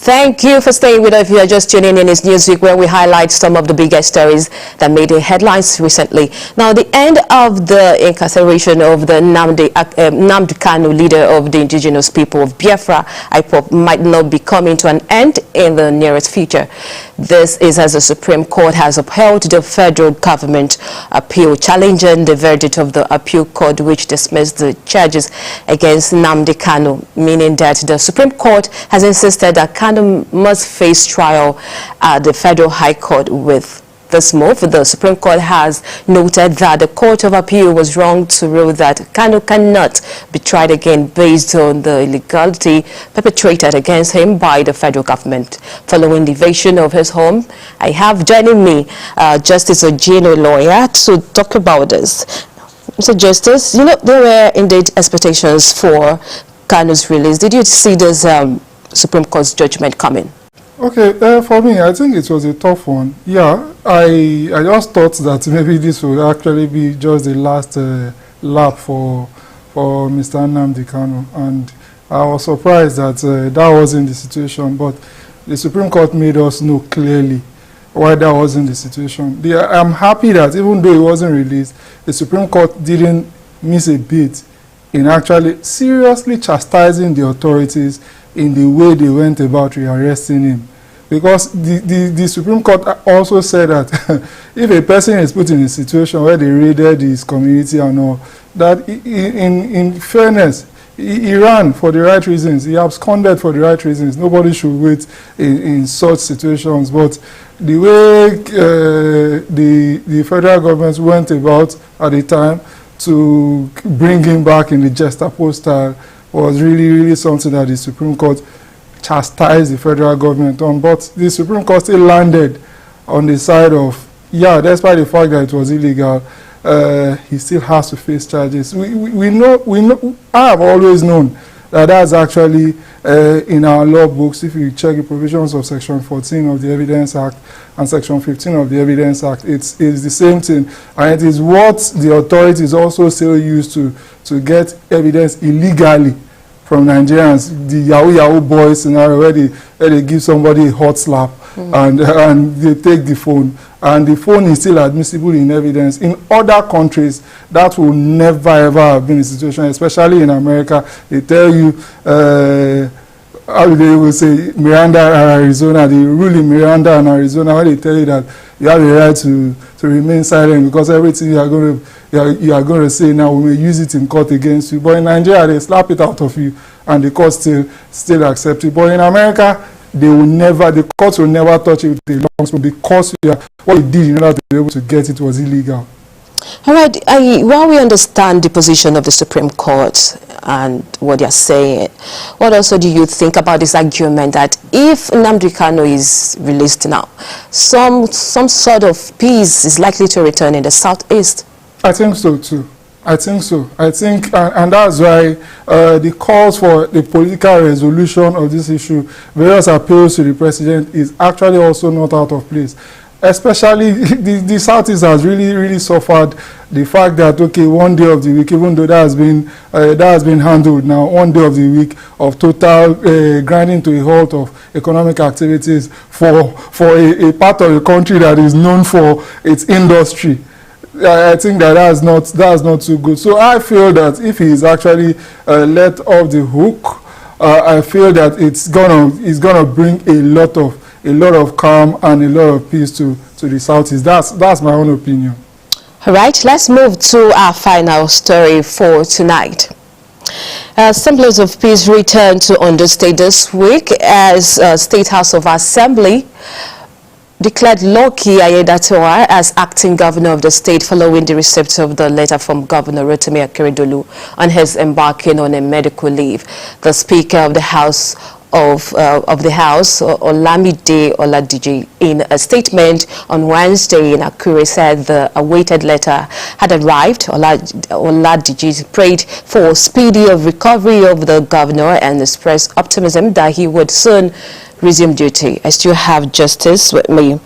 Thank you for staying with us. If you are just tuning in, it's Newsweek, where we highlight some of the biggest stories that made the headlines recently. Now, the end of the incarceration of the Nnamdi Kanu, leader of the indigenous people of Biafra, IPOB, might not be coming to an end in the nearest future. This is as the Supreme Court has upheld the federal government appeal challenging the verdict of the appeal court, which dismissed the charges against Nnamdi Kanu, meaning that the Supreme Court has insisted that Kanu must face trial at the Federal High Court. With this move, the Supreme Court has noted that the Court of Appeal was wrong to rule that Kanu cannot be tried again based on the illegality perpetrated against him by the federal government. Following the invasion of his home, I have joining me Justice Ojino, lawyer, to talk about this. Mr. Justice, you know, there were indeed expectations for Kanu's release. Did you see this Supreme Court's judgment coming? Okay, for me, I think it was a tough one. Yeah, I just thought that maybe this would actually be just the last lap for Mr. Nnamdi Kanu, and I was surprised that that wasn't the situation. But the Supreme Court made us know clearly why that wasn't the situation. I'm happy that even though he wasn't released, the Supreme Court didn't miss a beat in actually seriously chastising the authorities in the way they went about rearresting him. Because the Supreme Court also said that if a person is put in a situation where they raided his community and all, that in fairness, he ran for the right reasons, he absconded for the right reasons. Nobody should wait in such situations. But the way the federal government went about at the time to bring him back in the Gestapo style was really something that the Supreme Court chastised the federal government on. But the Supreme Court still landed on the side of, yeah, despite the fact that it was illegal, he still has to face charges. We know, I have always known that that's actually in our law books. If you check the provisions of Section 14 of the Evidence Act and Section 15 of the Evidence Act, it's the same thing. And it is what the authorities also still use to get evidence illegally from Nigerians, the Yahoo boys scenario where they give somebody a hot slap and they take the phone, and the phone is still admissible in evidence. In other countries, that will never ever have been a situation, especially in America. They tell you, how they will say, Miranda and Arizona, they rule in Miranda and Arizona, where they tell you that you have a right to remain silent because everything you are going to say now, we may use it in court against you. But in Nigeria, they slap it out of you, and the court still accept it. But in America, the court will never touch it with a long spoon because what you did in order to be able to get it was illegal. All right. While we understand the position of the Supreme Court and what they're saying, what also do you think about this argument that if Nnamdi Kanu is released now, some sort of peace is likely to return in the southeast? I think so too. I think, and that's why the calls for the political resolution of this issue, various appeals to the president, is actually also not out of place. Especially the Southeast has really suffered the fact that, okay, one day of the week, even though that has been handled now, one day of the week of total grinding to a halt of economic activities for a part of the country that is known for its industry. I think that's not too good. So I feel that if he is actually let off the hook, I feel that it's gonna bring a lot of calm and a lot of peace to the Southeast. That's my own opinion. All right, let's move to our final story for tonight. Symbols of peace returned to Ondo State this week as State House of Assembly declared Lucky Aiyedatiwa as acting governor of the state following the receipt of the letter from Governor Rotimi Akeredolu on his embarking on a medical leave. The Speaker of the House Olamide Oladiji, in a statement on Wednesday in Akure, said the awaited letter had arrived. Oladiji prayed for speedy recovery of the governor and expressed optimism that he would soon resume duty. I still have Justice with me.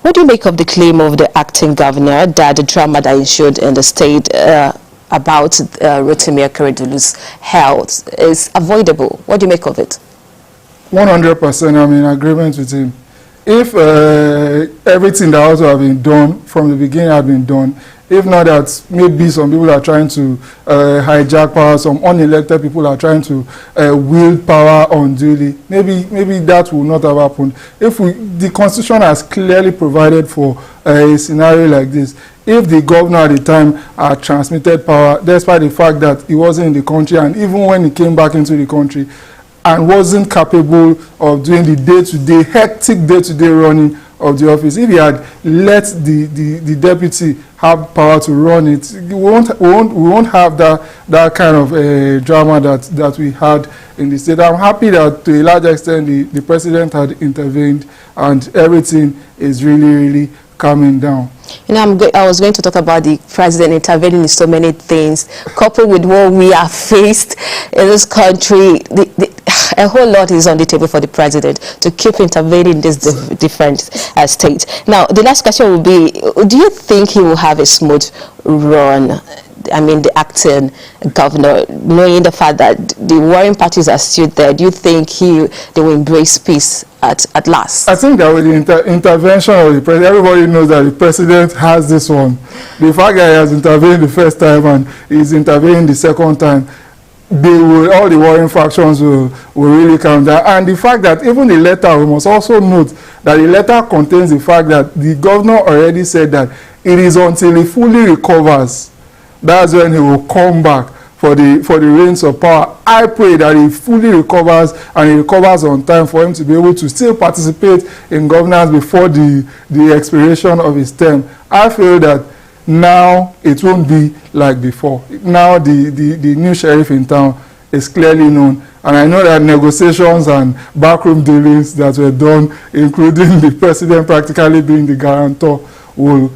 What do you make of the claim of the acting governor that the drama that ensued in the state about Rotimi Akeredolu's health is avoidable? What do you make of it? 100%, I'm in agreement with him. If everything that ought to have been done from the beginning had been done, if not that maybe some people are trying to hijack power, some unelected people are trying to wield power unduly, maybe that will not have happened. If the Constitution has clearly provided for a scenario like this, if the governor at the time had transmitted power, despite the fact that he wasn't in the country, and even when he came back into the country, and wasn't capable of doing the day-to-day, hectic day-to-day running of the office, if he had let the deputy have power to run it, we won't have that kind of drama that we had in the state. I'm happy that to a large extent the president had intervened and everything is really calming down. You know, I was going to talk about the president intervening in so many things, coupled with what we are faced in this country. A whole lot is on the table for the president to keep intervening in this different states. Now, the last question will be, do you think he will have a smooth run? I mean, the acting governor, knowing the fact that the warring parties are still there, do you think they will embrace peace at last? I think that with the intervention of the president, everybody knows that the president has this one. The fact that he has intervened the first time and he's intervening the second time, all the warring factions will really calm down. And the fact that even the letter, we must also note that the letter contains the fact that the governor already said that it is until he fully recovers, that's when he will come back for the reins of power. I pray that he fully recovers and he recovers on time for him to be able to still participate in governance before the expiration of his term. I feel that now it won't be like before. Now the new sheriff in town is clearly known, and I know that negotiations and backroom dealings that were done, including the president practically being the guarantor, will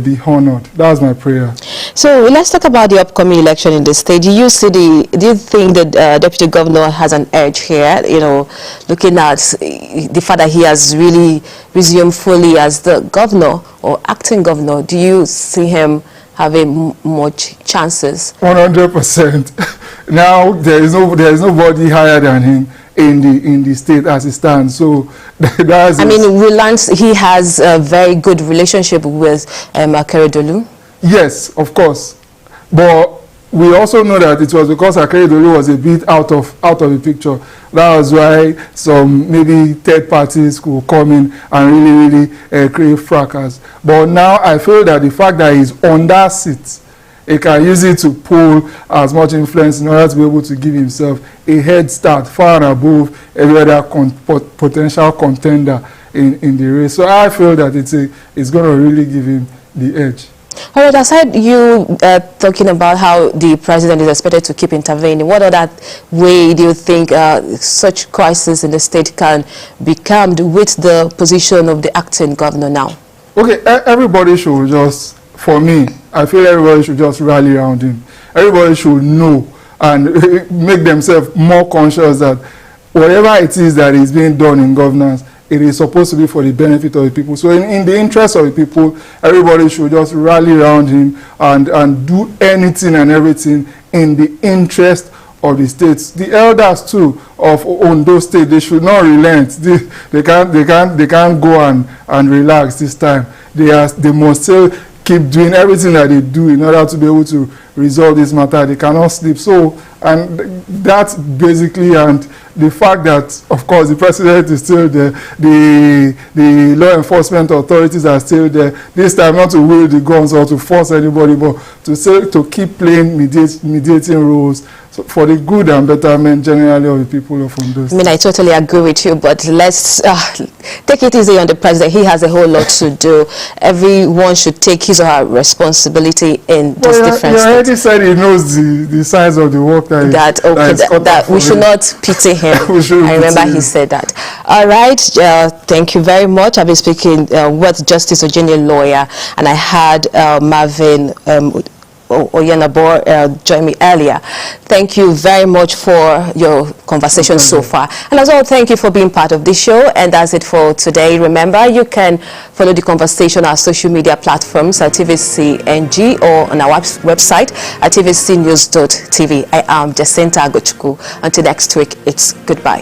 be honored. That's my prayer. So let's talk about the upcoming election in the state. Do you think that Deputy Governor has an edge here? You know, looking at the fact that he has really resumed fully as the governor or acting governor, do you see him having much chances? 100%. Now there is nobody higher than him in the state as it stands. So that's. I mean, we learned he has a very good relationship with Akeredolu. Yes, of course, but we also know that it was because Akeredolu was a bit out of the picture. That was why some maybe third parties could come in and really create fracas. But now I feel that the fact that he's on that seat, he can use it to pull as much influence in order to be able to give himself a head start far and above every other potential contender in the race. So I feel that it's going to really give him the edge. All right, aside you talking about how the president is expected to keep intervening, what other way do you think such crisis in the state can be calmed with the position of the acting governor now? Okay, everybody should just, for me, I feel everybody should just rally around him. Everybody should know and make themselves more conscious that whatever it is that is being done in governance, it is supposed to be for the benefit of the people. So in the interest of the people, everybody should just rally around him and do anything and everything in the interest of the states. The elders too of Ondo State, they should not relent. They can't go and relax this time. They must still keep doing everything that they do in order to be able to resolve this matter. They cannot sleep. So, and that's basically, and the fact that, of course, the president is still there, the law enforcement authorities are still there, this time not to wield the guns or to force anybody, but to keep playing mediating roles for the good and betterment generally of the people of Ondo State. I mean, I totally agree with you, but let's take it easy on the president. He has a whole lot to do. Everyone should take his or her responsibility in this different He already said he knows the size of the work that we should not pity him. I remember he said that. All right, thank you very much. I've been speaking with Justice Ojene lawyer, and I had Marvin Oyenabor join me earlier. Thank you very much for your conversation so far. And as well, thank you for being part of this show. And that's it for today. Remember, you can follow the conversation on our social media platforms at TVC NG or on our website at tvcnews.tv. I am Jacinta Agochukwu. Until next week, it's goodbye.